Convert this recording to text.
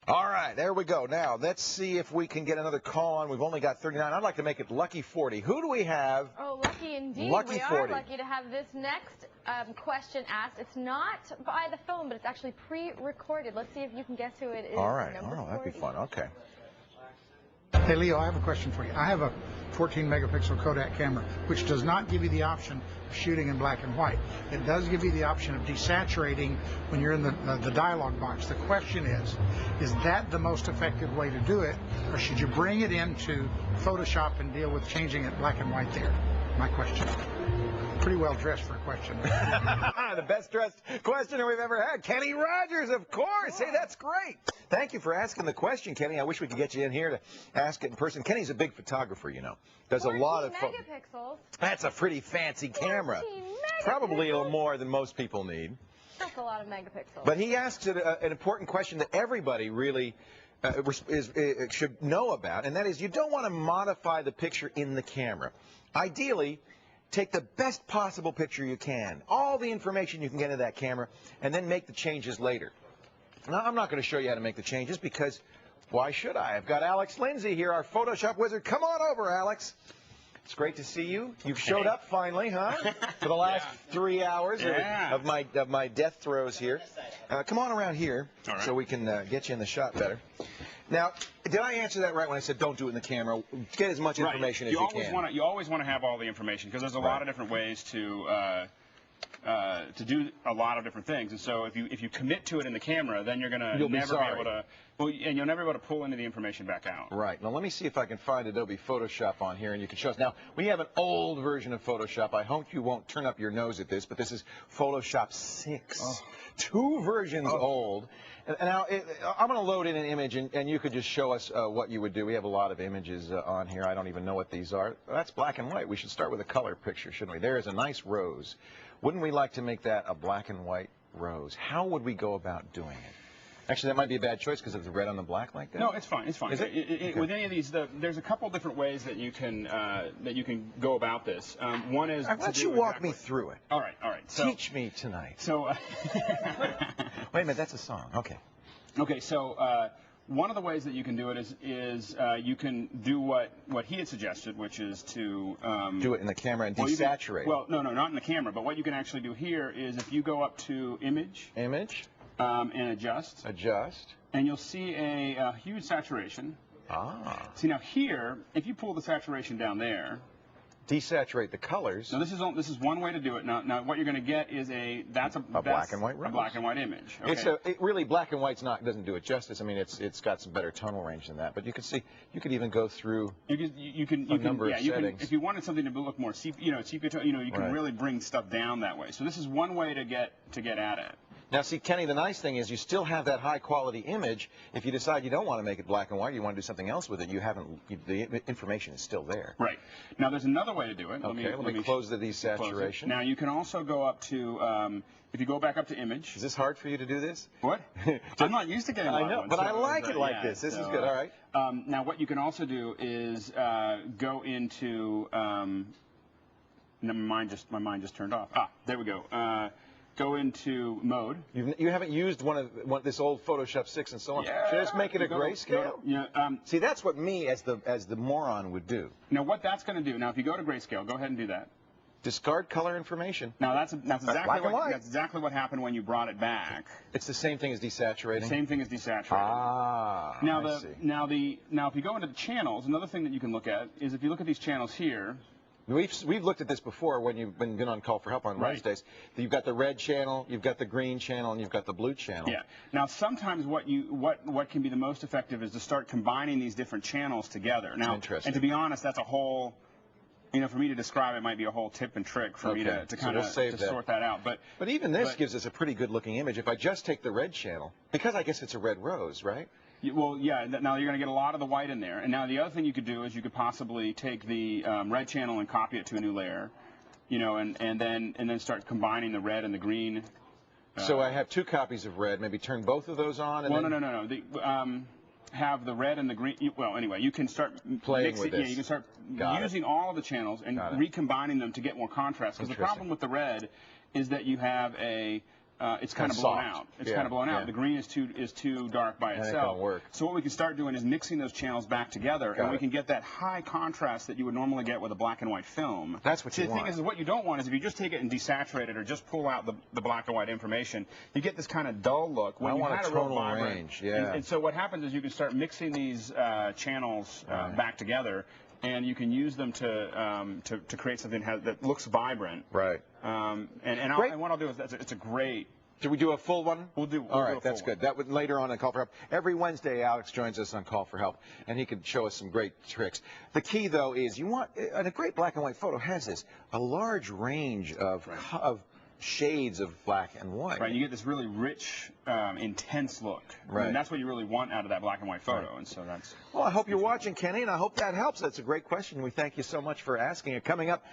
All right, there we go. Now, let's see if we can get another call on. We've only got 39. I'd like to make it lucky 40. Who do we have? Oh, lucky indeed. Lucky we 40. are lucky to have this next question asked. It's not by the phone, but it's actually pre-recorded. Let's see if you can guess who it is. All right. Number Oh, that'd be 40. fun. Okay. Hey, Leo, I have a question for you. I have a 14-megapixel Kodak camera, which does not give you the option of shooting in black and white. It does give you the option of desaturating when you're in the dialog box. The question is that the most effective way to do it, or should you bring it into Photoshop and deal with changing it black and white there? My question. Pretty well dressed for a question. The best dressed questioner we've ever had. Kenny Rogers, of course. Hey, that's great. Thank you for asking the question, Kenny. I wish we could get you in here to ask it in person. Kenny's a big photographer, you know. Does a lot of 14 megapixels. That's a pretty fancy camera. 14 Probably a little megapixels. more than most people need. That's a lot of megapixels. But he asked an important question that everybody really should know about, and that is you don't want to modify the picture in the camera. Ideally, take the best possible picture you can, all the information you can get into that camera, and then make the changes later. Now, I'm not going to show you how to make the changes because why should I? I've got Alex Lindsay here, our Photoshop wizard. Come on over, Alex. It's great to see you. You've showed up finally, huh? For the last 3 hours of my death throes here. Come on around here so we can get you in the shot better. Now, did I answer that right when I said don't do it in the camera? Get as much information as you can. You always want to have all the information because there's a lot of different ways to do a lot of different things. And so if you commit to it in the camera, then you're gonna never be able to. Well, and you'll never be able to pull any of the information back out. Right. Now, let me see if I can find Adobe Photoshop on here, and you can show us. Now, we have an old version of Photoshop. I hope you won't turn up your nose at this, but this is Photoshop 6. Oh. 2 versions old. And now, I'm going to load in an image, and you could just show us what you would do. We have a lot of images on here. I don't even know what these are. That's black and white. We should start with a color picture, shouldn't we? There is a nice rose. Wouldn't we like to make that a black and white rose? How would we go about doing it? Actually, that might be a bad choice because of the red on the black like that. No, it's fine. It's fine. Is it? Okay. With any of these, there's a couple different ways that you can go about this. One is. Why don't you walk me through it? All right. All right. So, teach me tonight. So. Wait a minute. That's a song. Okay. Okay. So. One of the ways that you can do it is you can do what he had suggested, which is to do it in the camera and desaturate. Well, no, not in the camera. But what you can actually do here is if you go up to Image, and Adjust, and you'll see a huge saturation. Ah. See now here, if you pull the saturation down there. Desaturate the colors. Now this is one way to do it. Now what you're going to get is a black and white rose. A black and white image. Okay. It's really black and white's doesn't do it justice. I mean it's got some better tonal range than that. But you can see you could even go through a number of settings. If you wanted something to look more sepia, you can really bring stuff down that way. So this is one way to get at it. Now, see, Kenny, the nice thing is you still have that high-quality image. If you decide you don't want to make it black and white, you want to do something else with it, the information is still there. Right. Now, there's another way to do it. Okay, let me close the desaturation. Now, you can also go up to, if you go back up to Image. Is this hard for you to do this? What? I'm not used to getting I know, but I like it like this. This is good. All right. Now, what you can also do is go into, my mind just turned off. Ah, there we go. Go into mode. You haven't used this old Photoshop 6 and so on. Yeah, should I just make it a grayscale? See, that's what me as the moron would do. Now, what that's going to do. Now, if you go to grayscale, go ahead and do that. Discard color information. Now, that's exactly what happened when you brought it back. It's the same thing as desaturating. The same thing as desaturating. Ah. Now, if you go into the channels, another thing that you can look at is if you look at these channels here. We've looked at this before when you've been on Call for Help on Wednesdays. You've got the red channel, you've got the green channel, and you've got the blue channel. Yeah. Now, sometimes what can be the most effective is to start combining these different channels together. Now, interesting. And to be honest, that's a whole. For me to describe it might be a whole tip and trick for me to kind of sort that out. But even this gives us a pretty good looking image. If I just take the red channel, because I guess it's a red rose, right? Well, yeah. Now you're going to get a lot of the white in there. And now the other thing you could do is you could possibly take the red channel and copy it to a new layer, and then start combining the red and the green. So I have 2 copies of red. Maybe turn both of those on. And no. Have the red and the green. Well, anyway, you can start playing with this. Yeah, you can start using all of the channels and recombining them to get more contrast. Because the problem with the red is that you have a it's kind of blown out. It's kind of blown out. The green is too dark by itself. That ain't gonna work. So what we can start doing is mixing those channels back together, and we can get that high contrast that you would normally get with a black and white film. That's what you want. The thing is, what you don't want is if you just take it and desaturate it or just pull out the black and white information, you get this kind of dull look. When I you want had a a real tonal vibrant, range. Yeah. And so what happens is you can start mixing these channels back together, and you can use them to create something that looks vibrant. Right. And what I'll do is it's a great. Should we do a full one? We'll do. All right, that's good. That would later on Call for Help. Every Wednesday, Alex joins us on Call for Help, and he can show us some great tricks. The key, though, is you want, and a great black and white photo has this, a large range of shades of black and white. Right, you get this really rich, intense look. Right. And that's what you really want out of that black and white photo, and so that's. Well, I hope you're watching, Kenny, and I hope that helps. That's a great question. We thank you so much for asking it. Coming up.